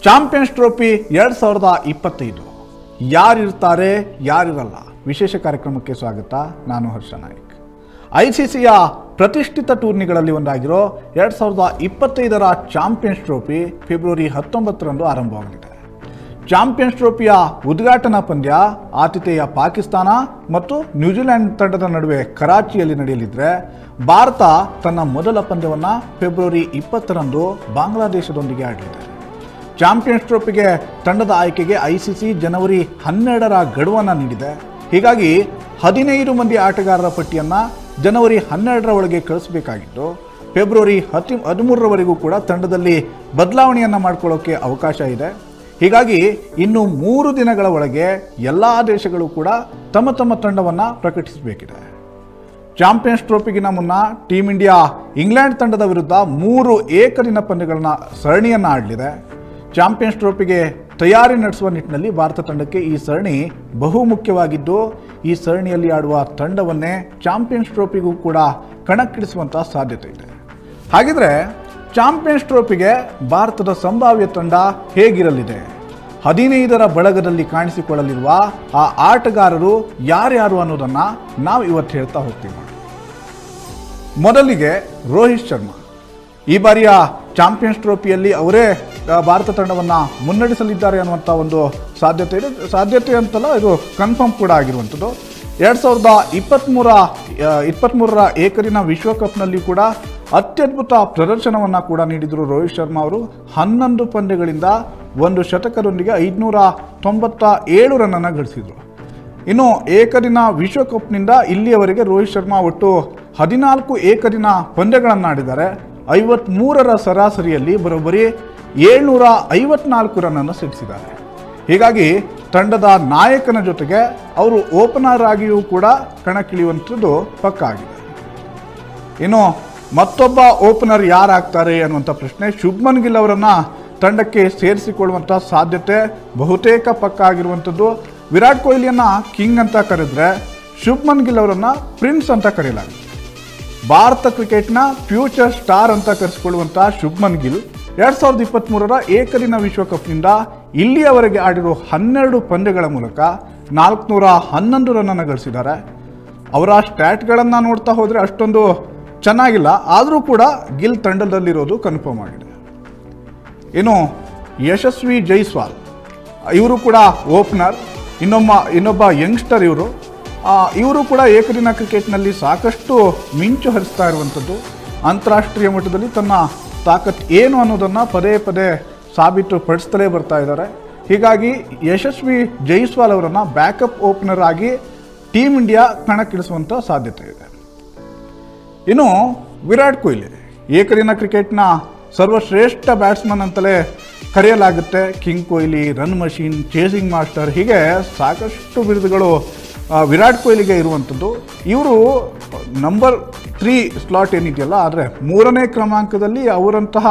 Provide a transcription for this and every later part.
Champions trophy 2025 ಯಾರಿರ್ತಾರೆ ಯಾರಿರಲ್ಲ ವಿಶೇಷ ಕಾರ್ಯಕ್ರಮಕ್ಕೆ ಸ್ವಾಗತ. ನಾನು ಹರ್ಷ ನಾಯ್ಕ್. ICCಯ ಪ್ರತಿಷ್ಠಿತ ಟೂರ್ನಿಗಳಲ್ಲಿ ಒಂದಾಗಿರೋ 2025ರ ಚಾಂಪಿಯನ್ಸ್ ಟ್ರೋಫಿ ಫೆಬ್ರವರಿ 19ರಂದು ಆರಂಭವಾಗಲಿದೆ. ಚಾಂಪಿಯನ್ಸ್ ಟ್ರೋಫಿಯ ಉದ್ಘಾಟನಾ ಪಂದ್ಯ ಆತಿಥೇಯ ಪಾಕಿಸ್ತಾನ ಮತ್ತು ನ್ಯೂಜಿಲೆಂಡ್ ತಂಡದ ನಡುವೆ ಕರಾಚಿಯಲ್ಲಿ ನಡೆಯಲಿದ್ದರೆ, ಭಾರತ ತನ್ನ ಮೊದಲ ಪಂದ್ಯವನ್ನು ಫೆಬ್ರವರಿ 20ರಂದು ಬಾಂಗ್ಲಾದೇಶದೊಂದಿಗೆ ಆಡಲಿದೆ. ಚಾಂಪಿಯನ್ಸ್ ಟ್ರೋಫಿಗೆ ತಂಡದ ಆಯ್ಕೆಗೆ ICC ಜನವರಿ 12ರ ಗಡುವನ್ನು ನೀಡಿದೆ. ಹೀಗಾಗಿ 15 ಮಂದಿ ಆಟಗಾರರ ಪಟ್ಟಿಯನ್ನು ಜನವರಿ 12ರ ಒಳಗೆ ಕಳಿಸಬೇಕಾಗಿದ್ದು, ಫೆಬ್ರವರಿ 13ರವರೆಗೂ ಕೂಡ ತಂಡದಲ್ಲಿ ಬದಲಾವಣೆಯನ್ನು ಮಾಡಿಕೊಳ್ಳೋಕ್ಕೆ ಅವಕಾಶ ಇದೆ. ಹೀಗಾಗಿ ಇನ್ನು 3 ದಿನಗಳ ಒಳಗೆ ಎಲ್ಲ ದೇಶಗಳು ಕೂಡ ತಮ್ಮ ತಮ್ಮ ತಂಡವನ್ನು ಪ್ರಕಟಿಸಬೇಕಿದೆ. ಚಾಂಪಿಯನ್ಸ್ ಟ್ರೋಫಿಗಿನ ಮುನ್ನ ಟೀಮ್ ಇಂಡಿಯಾ ಇಂಗ್ಲೆಂಡ್ ತಂಡದ ವಿರುದ್ಧ 3 ಏಕದಿನ ಪಂದ್ಯಗಳನ್ನ ಸರಣಿಯನ್ನು ಆಡಲಿದೆ. ಚಾಂಪಿಯನ್ಸ್ ಟ್ರೋಫಿಗೆ ತಯಾರಿ ನಡೆಸುವ ನಿಟ್ಟಿನಲ್ಲಿ ಭಾರತ ತಂಡಕ್ಕೆ ಈ ಸರಣಿ ಬಹು ಮುಖ್ಯವಾಗಿದ್ದು, ಈ ಸರಣಿಯಲ್ಲಿ ಆಡುವ ತಂಡವನ್ನೇ ಚಾಂಪಿಯನ್ಸ್ ಟ್ರೋಫಿಗೂ ಕೂಡ ಕಣಕ್ಕಿಳಿಸುವಂಥ ಸಾಧ್ಯತೆ ಇದೆ. ಹಾಗಿದ್ರೆ ಚಾಂಪಿಯನ್ಸ್ ಟ್ರೋಫಿಗೆ ಭಾರತದ ಸಂಭಾವ್ಯ ತಂಡ ಹೇಗಿರಲಿದೆ? 15ರ ಬಳಗದಲ್ಲಿ ಕಾಣಿಸಿಕೊಳ್ಳಲಿರುವ ಆ ಆಟಗಾರರು ಯಾರ್ಯಾರು ಅನ್ನೋದನ್ನು ನಾವು ಇವತ್ತು ಹೇಳ್ತಾ ಹೋಗ್ತೀವಿ. ಮೊದಲಿಗೆ ರೋಹಿತ್ ಶರ್ಮಾ. ಈ ಬಾರಿಯ ಚಾಂಪಿಯನ್ಸ್ ಟ್ರೋಫಿಯಲ್ಲಿ ಅವರೇ ಭಾರತ ತಂಡವನ್ನು ಮುನ್ನಡೆಸಲಿದ್ದಾರೆ ಅನ್ನುವಂಥ ಒಂದು ಸಾಧ್ಯತೆ ಇದೆ. ಸಾಧ್ಯತೆ ಅಂತಲ್ಲ, ಇದು ಕನ್ಫರ್ಮ್ ಕೂಡ ಆಗಿರುವಂಥದ್ದು. 2023ರ ಏಕದಿನ ವಿಶ್ವಕಪ್ನಲ್ಲಿ ಕೂಡ ಅತ್ಯದ್ಭುತ ಪ್ರದರ್ಶನವನ್ನು ಕೂಡ ನೀಡಿದರು ರೋಹಿತ್ ಶರ್ಮಾ ಅವರು. 11 ಪಂದ್ಯಗಳಿಂದ 1 ಶತಕದೊಂದಿಗೆ 597 ರನ್ನನ್ನು ಗಳಿಸಿದರು. ಇನ್ನು ಏಕದಿನ ವಿಶ್ವಕಪ್ನಿಂದ ಇಲ್ಲಿಯವರೆಗೆ ರೋಹಿತ್ ಶರ್ಮಾ ಒಟ್ಟು 14 ಏಕದಿನ ಪಂದ್ಯಗಳನ್ನು ಆಡಿದ್ದಾರೆ. 53ರ ಸರಾಸರಿಯಲ್ಲಿ ಬರೋಬ್ಬರಿ 754 ರನ್ನನ್ನು ಸಿಡಿಸಿದ್ದಾರೆ. ಹೀಗಾಗಿ ತಂಡದ ನಾಯಕನ ಜೊತೆಗೆ ಅವರು ಓಪನರ್ ಆಗಿಯೂ ಕೂಡ ಕಣಕ್ಕಿಳಿಯುವಂಥದ್ದು ಪಕ್ಕಾ ಆಗಿದೆ. ಇನ್ನು ಮತ್ತೊಬ್ಬ ಓಪನರ್ ಯಾರಾಗ್ತಾರೆ ಅನ್ನುವಂಥ ಪ್ರಶ್ನೆ. ಶುಭ್ಮನ್ ಗಿಲ್ ಅವರನ್ನು ತಂಡಕ್ಕೆ ಸೇರಿಸಿಕೊಳ್ಳುವಂಥ ಸಾಧ್ಯತೆ ಬಹುತೇಕ ಪಕ್ಕಾ ಆಗಿರುವಂಥದ್ದು. ವಿರಾಟ್ ಕೊಹ್ಲಿಯನ್ನು ಕಿಂಗ್ ಅಂತ ಕರೆದ್ರೆ, ಶುಭ್ಮನ್ ಗಿಲ್ ಅವರನ್ನು ಪ್ರಿನ್ಸ್ ಅಂತ ಕರೆಯಲಾಗಿದೆ. ಭಾರತ ಕ್ರಿಕೆಟ್ನ ಫ್ಯೂಚರ್ ಸ್ಟಾರ್ ಅಂತ ಕರೆಸಿಕೊಳ್ಳುವಂಥ ಶುಭ್ಮನ್ ಗಿಲ್ 2023ರ ಏಕದಿನ ವಿಶ್ವಕಪ್ನಿಂದ ಇಲ್ಲಿಯವರೆಗೆ ಆಡಿರೋ 12 ಪಂದ್ಯಗಳ ಮೂಲಕ 411 ರನ್ನನ್ನು ಗಳಿಸಿದ್ದಾರೆ. ಅವರ ಸ್ಟ್ಯಾಟ್ಗಳನ್ನು ನೋಡ್ತಾ ಹೋದರೆ ಅಷ್ಟೊಂದು ಚೆನ್ನಾಗಿಲ್ಲ, ಆದರೂ ಕೂಡ ಗಿಲ್ ತಂಡದಲ್ಲಿರೋದು ಕನ್ಫರ್ಮ್ ಆಗಿದೆ. ಇನ್ನು ಯಶಸ್ವಿ ಜೈಸ್ವಾಲ್, ಇವರು ಕೂಡ ಓಪನರ್. ಇನ್ನೊಬ್ಬ ಯಂಗ್ಸ್ಟರ್ ಇವರು ಕೂಡ ಏಕದಿನ ಕ್ರಿಕೆಟ್ನಲ್ಲಿ ಸಾಕಷ್ಟು ಮಿಂಚು ಹರಿಸ್ತಾ ಇರುವಂಥದ್ದು. ಅಂತಾರಾಷ್ಟ್ರೀಯ ಮಟ್ಟದಲ್ಲಿ ತನ್ನ ತಾಕತ್ ಏನು ಅನ್ನೋದನ್ನು ಪದೇ ಪದೇ ಸಾಬೀತುಪಡಿಸ್ತಲೇ ಬರ್ತಾ ಇದ್ದಾರೆ. ಹೀಗಾಗಿ ಯಶಸ್ವಿ ಜೈಸ್ವಾಲ್ ಅವರನ್ನು ಬ್ಯಾಕಪ್ ಓಪನರ್ ಆಗಿ ಟೀಮ್ ಇಂಡಿಯಾ ಕಣಕ್ಕಿಳಿಸುವಂಥ ಸಾಧ್ಯತೆ ಇದೆ. ಇನ್ನು ವಿರಾಟ್ ಕೊಹ್ಲಿ, ಏಕದಿನ ಕ್ರಿಕೆಟ್ನ ಸರ್ವಶ್ರೇಷ್ಠ ಬ್ಯಾಟ್ಸ್ಮನ್ ಅಂತಲೇ ಕರೆಯಲಾಗುತ್ತೆ. King Kohli, run machine, chasing master, ಹೀಗೆ ಸಾಕಷ್ಟು ಬಿರುದುಗಳು ವಿರಾಟ್ ಕೊಹ್ಲಿಗೆ ಇರುವಂಥದ್ದು. ಇವರು ನಂಬರ್ 3 ಸ್ಲಾಟ್ ಏನಿದೆಯಲ್ಲ, ಆದರೆ 3ನೇ ಕ್ರಮಾಂಕದಲ್ಲಿ ಅವರಂತಹ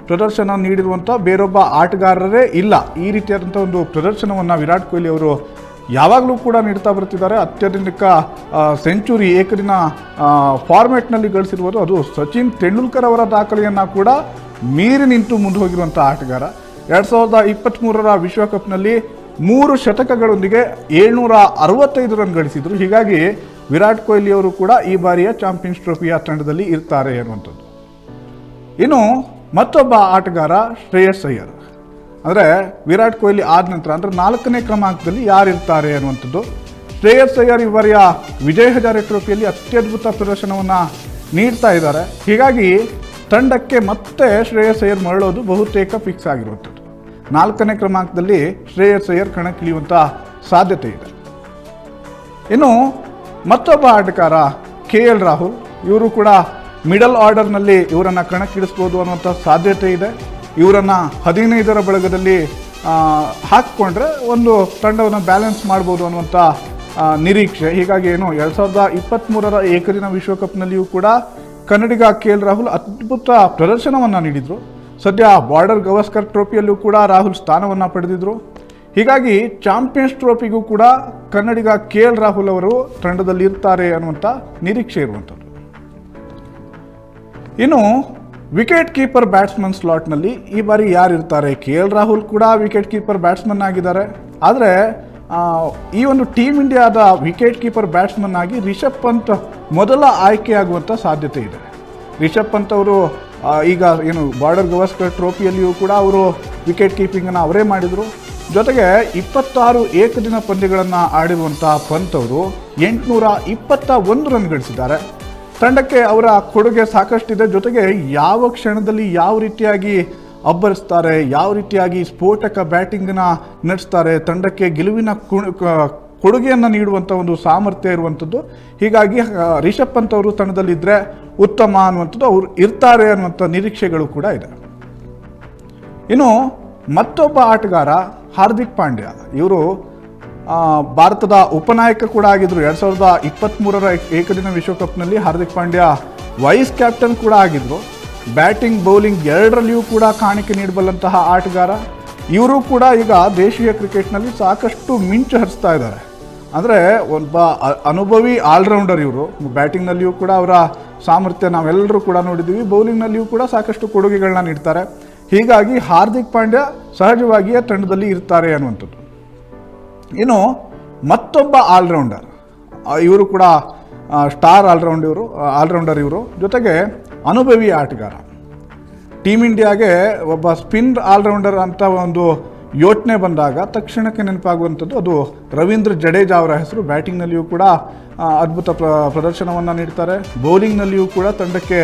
ಪ್ರದರ್ಶನ ನೀಡಿರುವಂಥ ಬೇರೊಬ್ಬ ಆಟಗಾರರೇ ಇಲ್ಲ. ಈ ರೀತಿಯಾದಂಥ ಒಂದು ಪ್ರದರ್ಶನವನ್ನು ವಿರಾಟ್ ಕೊಹ್ಲಿ ಅವರು ಯಾವಾಗಲೂ ಕೂಡ ನೀಡ್ತಾ ಬರ್ತಿದ್ದಾರೆ. ಅತ್ಯಧಿಕ ಸೆಂಚುರಿ ಏಕದಿನ ಫಾರ್ಮ್ಯಾಟ್ನಲ್ಲಿ ಗಳಿಸಿರುವುದು ಅದು ಸಚಿನ್ ತೆಂಡೂಲ್ಕರ್ ಅವರ ದಾಖಲೆಯನ್ನು ಕೂಡ ಮೀರಿ ನಿಂತು ಮುಂದೆ ಹೋಗಿರುವಂಥ ಆಟಗಾರ. 2023ರ ವಿಶ್ವಕಪ್ನಲ್ಲಿ 3 ಶತಕಗಳೊಂದಿಗೆ 765 ರನ್ ಗಳಿಸಿದರು. ಹೀಗಾಗಿ ವಿರಾಟ್ ಕೊಹ್ಲಿ ಅವರು ಕೂಡ ಈ ಬಾರಿಯ ಚಾಂಪಿಯನ್ಸ್ ಟ್ರೋಫಿಯ ತಂಡದಲ್ಲಿ ಇರ್ತಾರೆ ಅನ್ನುವಂಥದ್ದು. ಇನ್ನು ಮತ್ತೊಬ್ಬ ಆಟಗಾರ ಶ್ರೇಯಸ್ ಅಯ್ಯರ್. ಅಂದರೆ ವಿರಾಟ್ ಕೊಹ್ಲಿ ಆದ ನಂತರ ಅಂದರೆ 4ನೇ ಕ್ರಮಾಂಕದಲ್ಲಿ ಯಾರಿರ್ತಾರೆ ಅನ್ನುವಂಥದ್ದು. ಶ್ರೇಯಸ್ ಅಯ್ಯರ್ ಈ ಬಾರಿಯ ವಿಜಯ್ ಹಜಾರೆ ಟ್ರೋಫಿಯಲ್ಲಿ ಅತ್ಯದ್ಭುತ ಪ್ರದರ್ಶನವನ್ನು ನೀಡ್ತಾ ಇದ್ದಾರೆ. ಹೀಗಾಗಿ ತಂಡಕ್ಕೆ ಮತ್ತೆ ಶ್ರೇಯಸ್ ಅಯ್ಯರ್ ಮರಳೋದು ಬಹುತೇಕ ಫಿಕ್ಸ್ ಆಗಿರುವಂಥದ್ದು. 4ನೇ ಕ್ರಮಾಂಕದಲ್ಲಿ ಶ್ರೇಯಸ್ ಅಯ್ಯರ್ ಕಣಕ್ಕಿಳಿಯುವಂಥ ಸಾಧ್ಯತೆ ಇದೆ. ಇನ್ನು ಮತ್ತೊಬ್ಬ ಆಟಗಾರ KL ರಾಹುಲ್. ಇವರು ಕೂಡ ಮಿಡಲ್ ಆರ್ಡರ್ನಲ್ಲಿ ಇವರನ್ನು ಕಣಕ್ಕಿಳಿಸ್ಬೋದು ಅನ್ನುವಂಥ ಸಾಧ್ಯತೆ ಇದೆ. ಇವರನ್ನು 15ರ ಬಳಗದಲ್ಲಿ ಹಾಕಿಕೊಂಡ್ರೆ ಒಂದು ತಂಡವನ್ನು ಬ್ಯಾಲೆನ್ಸ್ ಮಾಡ್ಬೋದು ಅನ್ನುವಂಥ ನಿರೀಕ್ಷೆ. ಹೀಗಾಗಿ 2023ರ ಏಕದಿನ ವಿಶ್ವಕಪ್ನಲ್ಲಿಯೂ ಕೂಡ ಕನ್ನಡಿಗ KL ರಾಹುಲ್ ಅದ್ಭುತ ಪ್ರದರ್ಶನವನ್ನು ನೀಡಿದರು. ಸದ್ಯ ಬಾರ್ಡರ್ ಗವಾಸ್ಕರ್ ಟ್ರೋಫಿಯಲ್ಲೂ ಕೂಡ ರಾಹುಲ್ ಸ್ಥಾನವನ್ನು ಪಡೆದಿದ್ದರು. ಹೀಗಾಗಿ ಚಾಂಪಿಯನ್ಸ್ ಟ್ರೋಫಿಗೂ ಕೂಡ ಕನ್ನಡಿಗ KL ರಾಹುಲ್ ಅವರು ತಂಡದಲ್ಲಿ ಇರ್ತಾರೆ ಅನ್ನುವಂಥ ನಿರೀಕ್ಷೆ ಇರುವಂಥದ್ದು. ಇನ್ನು ವಿಕೆಟ್ ಕೀಪರ್ ಬ್ಯಾಟ್ಸ್ಮನ್ ಸ್ಲಾಟ್ನಲ್ಲಿ ಈ ಬಾರಿ ಯಾರಿರ್ತಾರೆ? KL ರಾಹುಲ್ ಕೂಡ ವಿಕೆಟ್ ಕೀಪರ್ ಬ್ಯಾಟ್ಸ್ಮನ್ ಆಗಿದ್ದಾರೆ. ಆದರೆ ಈ ಒಂದು ಟೀಮ್ ಇಂಡಿಯಾದ ವಿಕೆಟ್ ಕೀಪರ್ ಬ್ಯಾಟ್ಸ್ಮನ್ ಆಗಿ ರಿಷಬ್ ಪಂತ್ ಮೊದಲ ಆಯ್ಕೆಯಾಗುವಂಥ ಸಾಧ್ಯತೆ ಇದೆ. ರಿಷಬ್ ಪಂತ್ ಅವರು ಈಗ ಏನು ಬಾರ್ಡರ್ ಗವಾಸ್ಕರ್ ಟ್ರೋಫಿಯಲ್ಲಿಯೂ ಕೂಡ ಅವರು ವಿಕೆಟ್ ಕೀಪಿಂಗನ್ನು ಅವರೇ ಮಾಡಿದರು. ಜೊತೆಗೆ 26 ಏಕದಿನ ಪಂದ್ಯಗಳನ್ನು ಆಡಿರುವಂತಹ ಪಂತ್ ಅವರು 821 ರನ್ ಗಳಿಸಿದ್ದಾರೆ. ತಂಡಕ್ಕೆ ಅವರ ಕೊಡುಗೆ ಸಾಕಷ್ಟಿದೆ. ಜೊತೆಗೆ ಯಾವ ಕ್ಷಣದಲ್ಲಿ ಯಾವ ರೀತಿಯಾಗಿ ಅಬ್ಬರಿಸ್ತಾರೆ, ಯಾವ ರೀತಿಯಾಗಿ ಸ್ಫೋಟಕ ಬ್ಯಾಟಿಂಗನ್ನು ನಡೆಸ್ತಾರೆ, ತಂಡಕ್ಕೆ ಗೆಲುವಿನ ಕೊಡುಗೆಯನ್ನು ನೀಡುವಂಥ ಒಂದು ಸಾಮರ್ಥ್ಯ ಇರುವಂಥದ್ದು. ಹೀಗಾಗಿ ರಿಷಬ್ ಪಂತ್ ಅವರು ತಂಡದಲ್ಲಿದ್ದರೆ ಉತ್ತಮ ಅನ್ನುವಂಥದ್ದು, ಅವರು ಇರ್ತಾರೆ ಅನ್ನುವಂಥ ನಿರೀಕ್ಷೆಗಳು ಕೂಡ ಇದೆ. ಇನ್ನು ಮತ್ತೊಬ್ಬ ಆಟಗಾರ ಹಾರ್ದಿಕ್ ಪಾಂಡ್ಯ. ಇವರು ಭಾರತದ ಉಪನಾಯಕ ಕೂಡ ಆಗಿದ್ದರು. 2023ರ ಏಕದಿನ ವಿಶ್ವಕಪ್ನಲ್ಲಿ ಹಾರ್ದಿಕ್ ಪಾಂಡ್ಯ ವೈಸ್ ಕ್ಯಾಪ್ಟನ್ ಕೂಡ ಆಗಿದ್ದರು. ಬ್ಯಾಟಿಂಗ್ ಬೌಲಿಂಗ್ ಎರಡರಲ್ಲಿಯೂ ಕೂಡ ಕಾಣಿಕೆ ನೀಡಬಲ್ಲಂತಹ ಆಟಗಾರ. ಇವರು ಕೂಡ ಈಗ ದೇಶೀಯ ಕ್ರಿಕೆಟ್ನಲ್ಲಿ ಸಾಕಷ್ಟು ಮಿಂಚು ಹರಿಸ್ತಾ ಇದ್ದಾರೆ. ಅಂದರೆ ಒಬ್ಬ ಅನುಭವಿ ಆಲ್ರೌಂಡರ್ ಇವರು. ಬ್ಯಾಟಿಂಗ್ನಲ್ಲಿಯೂ ಕೂಡ ಅವರ ಸಾಮರ್ಥ್ಯ ನಾವೆಲ್ಲರೂ ಕೂಡ ನೋಡಿದ್ದೀವಿ. ಬೌಲಿಂಗ್ನಲ್ಲಿಯೂ ಕೂಡ ಸಾಕಷ್ಟು ಕೊಡುಗೆಗಳನ್ನ ನೀಡ್ತಾರೆ. ಹೀಗಾಗಿ ಹಾರ್ದಿಕ್ ಪಾಂಡ್ಯ ಸಹಜವಾಗಿಯೇ ತಂಡದಲ್ಲಿ ಇರ್ತಾರೆ ಅನ್ನುವಂಥದ್ದು. ಇನ್ನು ಮತ್ತೊಬ್ಬ ಆಲ್ರೌಂಡರ್, ಇವರು ಕೂಡ ಸ್ಟಾರ್ ಆಲ್ರೌಂಡರ್ ಇವರು. ಜೊತೆಗೆ ಅನುಭವಿ ಆಟಗಾರ. ಟೀಮ್ ಇಂಡಿಯಾಗೆ ಒಬ್ಬ ಸ್ಪಿನ್ ಆಲ್ರೌಂಡರ್ ಅಂತ ಒಂದು ಯೋಚನೆ ಬಂದಾಗ ತಕ್ಷಣಕ್ಕೆ ನೆನಪಾಗುವಂಥದ್ದು ಅದು ರವೀಂದ್ರ ಜಡೇಜಾ ಅವರ ಹೆಸರು. ಬ್ಯಾಟಿಂಗ್ನಲ್ಲಿಯೂ ಕೂಡ ಅದ್ಭುತ ಪ್ರದರ್ಶನವನ್ನು ನೀಡ್ತಾರೆ. ಬೌಲಿಂಗ್ನಲ್ಲಿಯೂ ಕೂಡ ತಂಡಕ್ಕೆ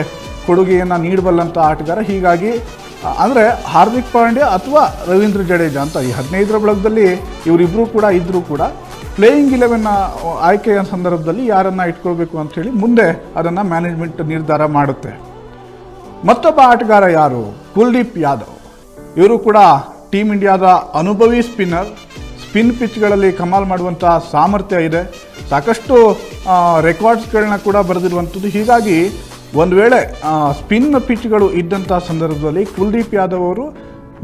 ಕೊಡುಗೆಯನ್ನು ನೀಡಬಲ್ಲಂಥ ಆಟಗಾರ. ಹೀಗಾಗಿ ಅಂದರೆ ಹಾರ್ದಿಕ್ ಪಾಂಡ್ಯ ಅಥವಾ ರವೀಂದ್ರ ಜಡೇಜಾ ಅಂತ ಈ 15ರ ಬಳಗದಲ್ಲಿ ಇವರಿಬ್ಬರು ಕೂಡ ಇದ್ದರೂ ಕೂಡ ಪ್ಲೇಯಿಂಗ್ 11 ಆಯ್ಕೆಯ ಸಂದರ್ಭದಲ್ಲಿ ಯಾರನ್ನು ಇಟ್ಕೊಳ್ಬೇಕು ಅಂಥೇಳಿ ಮುಂದೆ ಅದನ್ನು ಮ್ಯಾನೇಜ್ಮೆಂಟ್ ನಿರ್ಧಾರ ಮಾಡುತ್ತೆ. ಮತ್ತೊಬ್ಬ ಆಟಗಾರ ಯಾರು? ಕುಲ್ದೀಪ್ ಯಾದವ್. ಇವರು ಕೂಡ ಟೀಮ್ ಇಂಡಿಯಾದ ಅನುಭವಿ ಸ್ಪಿನ್ನರ್. ಸ್ಪಿನ್ ಪಿಚ್ಗಳಲ್ಲಿ ಕಮಾಲ್ ಮಾಡುವಂಥ ಸಾಮರ್ಥ್ಯ ಇದೆ. ಸಾಕಷ್ಟು ರೆಕಾರ್ಡ್ಸ್ಗಳನ್ನ ಕೂಡ ಬರೆದಿರುವಂಥದ್ದು. ಹೀಗಾಗಿ ಒಂದು ವೇಳೆ ಸ್ಪಿನ್ ಪಿಚ್ಗಳು ಇದ್ದಂಥ ಸಂದರ್ಭದಲ್ಲಿ ಕುಲ್ದೀಪ್ ಯಾದವ್ ಅವರು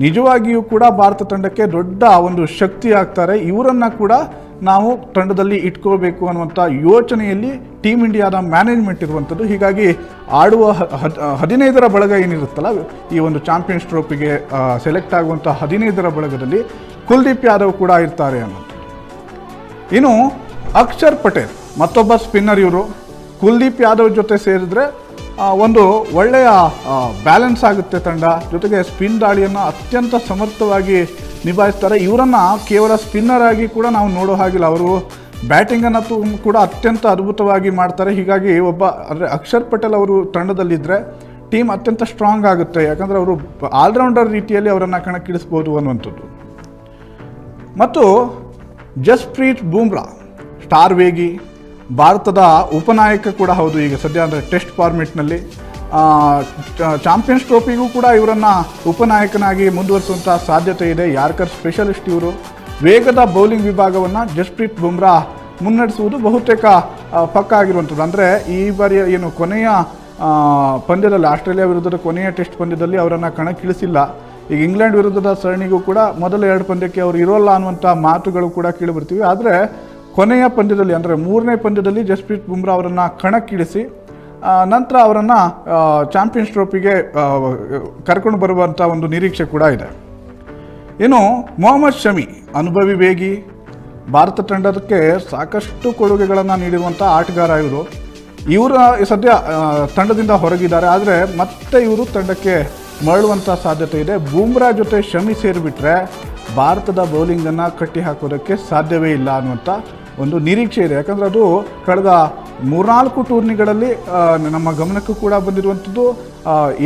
ನಿಜವಾಗಿಯೂ ಕೂಡ ಭಾರತ ತಂಡಕ್ಕೆ ದೊಡ್ಡ ಒಂದು ಶಕ್ತಿ ಆಗ್ತಾರೆ. ಇವರನ್ನು ಕೂಡ ನಾವು ತಂಡದಲ್ಲಿ ಇಟ್ಕೋಬೇಕು ಅನ್ನುವಂಥ ಯೋಚನೆಯಲ್ಲಿ ಟೀಮ್ ಇಂಡಿಯಾದ ಮ್ಯಾನೇಜ್ಮೆಂಟ್ ಇರುವಂಥದ್ದು. ಹೀಗಾಗಿ ಆಡುವ 15ರ ಬಳಗ ಏನಿರುತ್ತಲ್ಲ, ಈ ಒಂದು ಚಾಂಪಿಯನ್ಸ್ ಟ್ರೋಫಿಗೆ ಸೆಲೆಕ್ಟ್ ಆಗುವಂಥ 15ರ ಬಳಗದಲ್ಲಿ ಕುಲ್ದೀಪ್ ಯಾದವ್ ಕೂಡ ಇರ್ತಾರೆ ಅನ್ನೋದು. ಇನ್ನು ಅಕ್ಷರ್ ಪಟೇಲ್ ಮತ್ತೊಬ್ಬ ಸ್ಪಿನ್ನರ್. ಇವರು ಕುಲ್ದೀಪ್ ಯಾದವ್ ಜೊತೆ ಸೇರಿದ್ರೆ ಒಂದು ಒಳ್ಳೆಯ ಬ್ಯಾಲೆನ್ಸ್ ಆಗುತ್ತೆ ತಂಡ. ಜೊತೆಗೆ ಸ್ಪಿನ್ ದಾಳಿಯನ್ನು ಅತ್ಯಂತ ಸಮರ್ಥವಾಗಿ ನಿಭಾಯಿಸ್ತಾರೆ. ಇವರನ್ನು ಕೇವಲ ಸ್ಪಿನ್ನರ್ ಆಗಿ ಕೂಡ ನಾವು ನೋಡೋ ಹಾಗಿಲ್ಲ. ಅವರು ಬ್ಯಾಟಿಂಗನ್ನು ಕೂಡ ಅತ್ಯಂತ ಅದ್ಭುತವಾಗಿ ಮಾಡ್ತಾರೆ. ಹೀಗಾಗಿ ಅಂದರೆ ಅಕ್ಷರ್ ಪಟೇಲ್ ಅವರು ತಂಡದಲ್ಲಿದ್ದರೆ ಟೀಮ್ ಅತ್ಯಂತ ಸ್ಟ್ರಾಂಗ್ ಆಗುತ್ತೆ. ಯಾಕಂದರೆ ಅವರು ಆಲ್ರೌಂಡರ್ ರೀತಿಯಲ್ಲಿ ಅವರನ್ನು ಕಣಕ್ಕಿಳಿಸ್ಬೋದು ಅನ್ನುವಂಥದ್ದು. ಮತ್ತು ಜಸ್ಪ್ರೀತ್ ಬೂಮ್ರಾ, ಸ್ಟಾರ್ ವೇಗಿ, ಭಾರತದ ಉಪನಾಯಕ ಕೂಡ ಹೌದು ಈಗ ಸದ್ಯ. ಅಂದರೆ ಟೆಸ್ಟ್ ಫಾರ್ಮೆಟ್ನಲ್ಲಿ ಚಾಂಪಿಯನ್ಸ್ ಟ್ರೋಫಿಗೂ ಕೂಡ ಇವರನ್ನು ಉಪನಾಯಕನಾಗಿ ಮುಂದುವರಿಸುವಂಥ ಸಾಧ್ಯತೆ ಇದೆ. ಯಾರ್ಕರ್ ಸ್ಪೆಷಲಿಸ್ಟ್ ಇವರು. ವೇಗದ ಬೌಲಿಂಗ್ ವಿಭಾಗವನ್ನು ಜಸ್ಪ್ರೀತ್ ಬುಮ್ರಾ ಮುನ್ನಡೆಸುವುದು ಬಹುತೇಕ ಪಕ್ಕ ಆಗಿರುವಂಥದ್ದು. ಅಂದರೆ ಈ ಬಾರಿಯ ಏನು ಕೊನೆಯ ಪಂದ್ಯದಲ್ಲಿ, ಆಸ್ಟ್ರೇಲಿಯಾ ವಿರುದ್ಧದ ಕೊನೆಯ ಟೆಸ್ಟ್ ಪಂದ್ಯದಲ್ಲಿ ಅವರನ್ನು ಕಣಕ್ಕಿಳಿಸಿಲ್ಲ. ಈಗ ಇಂಗ್ಲೆಂಡ್ ವಿರುದ್ಧದ ಸರಣಿಗೂ ಕೂಡ ಮೊದಲ 2 ಪಂದ್ಯಕ್ಕೆ ಅವರು ಇರೋಲ್ಲ ಅನ್ನುವಂಥ ಮಾತುಗಳು ಕೂಡ ಕೇಳಿಬರ್ತೀವಿ. ಆದರೆ ಕೊನೆಯ ಪಂದ್ಯದಲ್ಲಿ ಅಂದರೆ 3ನೇ ಪಂದ್ಯದಲ್ಲಿ ಜಸ್ಪ್ರೀತ್ ಬುಮ್ರಾ ಅವರನ್ನು ಕಣಕ್ಕಿಳಿಸಿ ನಂತರ ಅವರನ್ನು ಚಾಂಪಿಯನ್ಸ್ ಟ್ರೋಫಿಗೆ ಕರ್ಕೊಂಡು ಬರುವಂಥ ಒಂದು ನಿರೀಕ್ಷೆ ಕೂಡ ಇದೆ. ಇನ್ನು ಮೊಹಮ್ಮದ್ ಶಮಿ, ಅನುಭವಿ ವೇಗಿ, ಭಾರತ ತಂಡಕ್ಕೆ ಸಾಕಷ್ಟು ಕೊಡುಗೆಗಳನ್ನು ನೀಡಿರುವಂಥ ಆಟಗಾರ ಇವರು. ಸದ್ಯ ತಂಡದಿಂದ ಹೊರಗಿದ್ದಾರೆ. ಆದರೆ ಮತ್ತೆ ಇವರು ತಂಡಕ್ಕೆ ಮರಳುವಂಥ ಸಾಧ್ಯತೆ ಇದೆ. ಬೂಮ್ರಾ ಜೊತೆ ಶಮಿ ಸೇರಿಬಿಟ್ರೆ ಭಾರತದ ಬೌಲಿಂಗನ್ನು ಕಟ್ಟಿ ಹಾಕೋದಕ್ಕೆ ಸಾಧ್ಯವೇ ಇಲ್ಲ ಅನ್ನುವಂಥ ಒಂದು ನಿರೀಕ್ಷೆ ಇದೆ. ಯಾಕಂದರೆ ಅದು ಕಳೆದ 3-4 ಟೂರ್ನಿಗಳಲ್ಲಿ ನಮ್ಮ ಗಮನಕ್ಕೂ ಕೂಡ ಬಂದಿರುವಂಥದ್ದು.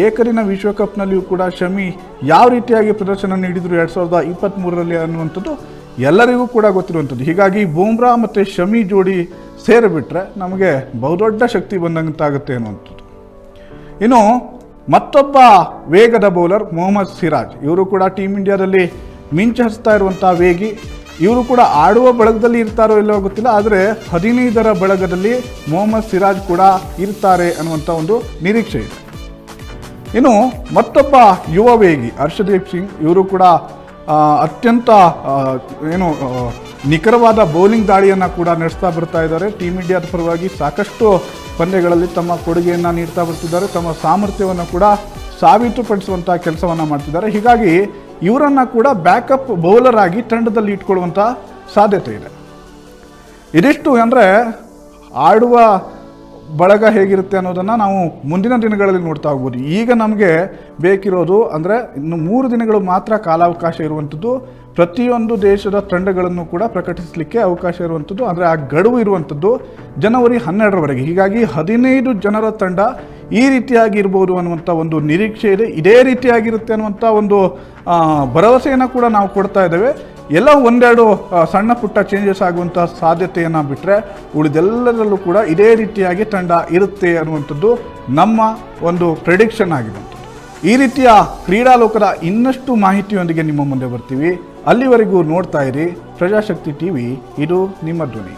ಏಕದಿನ ವಿಶ್ವಕಪ್ನಲ್ಲಿಯೂ ಕೂಡ ಶಮಿ ಯಾವ ರೀತಿಯಾಗಿ ಪ್ರದರ್ಶನ ನೀಡಿದರು 2023ರಲ್ಲಿ ಅನ್ನುವಂಥದ್ದು ಎಲ್ಲರಿಗೂ ಕೂಡ ಗೊತ್ತಿರುವಂಥದ್ದು. ಹೀಗಾಗಿ ಬೂಮ್ರಾ ಮತ್ತು ಶಮಿ ಜೋಡಿ ಸೇರಿಬಿಟ್ರೆ ನಮಗೆ ಬಹುದೊಡ್ಡ ಶಕ್ತಿ ಬಂದಂತಾಗುತ್ತೆ ಅನ್ನುವಂಥದ್ದು. ಇನ್ನು ಮತ್ತೊಬ್ಬ ವೇಗದ ಬೌಲರ್ ಮೊಹಮ್ಮದ್ ಸಿರಾಜ್. ಇವರು ಕೂಡ ಟೀಮ್ ಇಂಡಿಯಾದಲ್ಲಿ ಮಿಂಚು ಹರಿಸ್ತಾ ಇರುವಂಥ ವೇಗಿ. ಇವರು ಕೂಡ ಆಡುವ ಬಳಗದಲ್ಲಿ ಇರ್ತಾರೋ ಇಲ್ಲೋ ಗೊತ್ತಿಲ್ಲ. ಆದರೆ 15ರ ಬಳಗದಲ್ಲಿ ಮೊಹಮ್ಮದ್ ಸಿರಾಜ್ ಕೂಡ ಇರ್ತಾರೆ ಅನ್ನುವಂಥ ಒಂದು ನಿರೀಕ್ಷೆ ಇದೆ. ಇನ್ನು ಮತ್ತೊಬ್ಬ ಯುವ ವೇಗಿ ಹರ್ಷದೀಪ್ ಸಿಂಗ್. ಇವರು ಕೂಡ ಅತ್ಯಂತ ನಿಖರವಾದ ಬೌಲಿಂಗ್ ದಾಳಿಯನ್ನು ಕೂಡ ನಡೆಸ್ತಾ ಬರ್ತಾ ಇದ್ದಾರೆ. ಟೀಮ್ ಇಂಡಿಯಾದ ಪರವಾಗಿ ಸಾಕಷ್ಟು ಪಂದ್ಯಗಳಲ್ಲಿ ತಮ್ಮ ಕೊಡುಗೆಯನ್ನು ನೀಡ್ತಾ ಬರ್ತಿದ್ದಾರೆ. ತಮ್ಮ ಸಾಮರ್ಥ್ಯವನ್ನು ಕೂಡ ಸಾಬೀತುಪಡಿಸುವಂಥ ಕೆಲಸವನ್ನು ಮಾಡ್ತಿದ್ದಾರೆ. ಹೀಗಾಗಿ ಇವರನ್ನು ಕೂಡ ಬ್ಯಾಕಪ್ ಬೌಲರ್ ಆಗಿ ತಂಡದಲ್ಲಿ ಇಟ್ಕೊಳ್ಳುವಂಥ ಸಾಧ್ಯತೆ ಇದೆ. ಇದಿಷ್ಟು ಅಂದರೆ ಆಡುವ ಬಳಗ ಹೇಗಿರುತ್ತೆ ಅನ್ನೋದನ್ನು ನಾವು ಮುಂದಿನ ದಿನಗಳಲ್ಲಿ ನೋಡ್ತಾ ಹೋಗ್ಬೋದು. ಈಗ ನಮಗೆ ಬೇಕಿರೋದು ಅಂದರೆ ಇನ್ನು 3 ದಿನಗಳು ಮಾತ್ರ ಕಾಲಾವಕಾಶ ಇರುವಂಥದ್ದು. ಪ್ರತಿಯೊಂದು ದೇಶದ ತಂಡಗಳನ್ನು ಕೂಡ ಪ್ರಕಟಿಸಲಿಕ್ಕೆ ಅವಕಾಶ ಇರುವಂಥದ್ದು, ಅಂದರೆ ಆ ಗಡುವು ಇರುವಂಥದ್ದು ಜನವರಿ 12ರವರೆಗೆ. ಹೀಗಾಗಿ 15 ಜನರ ತಂಡ ಈ ರೀತಿಯಾಗಿ ಇರ್ಬೋದು ಅನ್ನುವಂಥ ಒಂದು ನಿರೀಕ್ಷೆ ಇದೆ. ಇದೇ ರೀತಿಯಾಗಿರುತ್ತೆ ಅನ್ನುವಂಥ ಒಂದು ಭರವಸೆಯನ್ನು ಕೂಡ ನಾವು ಕೊಡ್ತಾ ಇದ್ದೇವೆ. ಎಲ್ಲ ಒಂದೆರಡು ಸಣ್ಣ ಪುಟ್ಟ ಚೇಂಜಸ್ ಆಗುವಂಥ ಸಾಧ್ಯತೆಯನ್ನು ಬಿಟ್ಟರೆ ಉಳಿದೆಲ್ಲದರಲ್ಲೂ ಕೂಡ ಇದೇ ರೀತಿಯಾಗಿ ತಂಡ ಇರುತ್ತೆ ಅನ್ನುವಂಥದ್ದು ನಮ್ಮ ಒಂದು ಪ್ರೆಡಿಕ್ಷನ್ ಆಗಿರುವಂಥದ್ದು. ಈ ರೀತಿಯ ಕ್ರೀಡಾಲೋಕದ ಇನ್ನಷ್ಟು ಮಾಹಿತಿಯೊಂದಿಗೆ ನಿಮ್ಮ ಮುಂದೆ ಬರ್ತೀವಿ. ಅಲ್ಲಿವರೆಗೂ ನೋಡ್ತಾ ಇರಿ ಪ್ರಜಾಶಕ್ತಿ ಟಿವಿ, ಇದು ನಿಮ್ಮ ಧ್ವನಿ.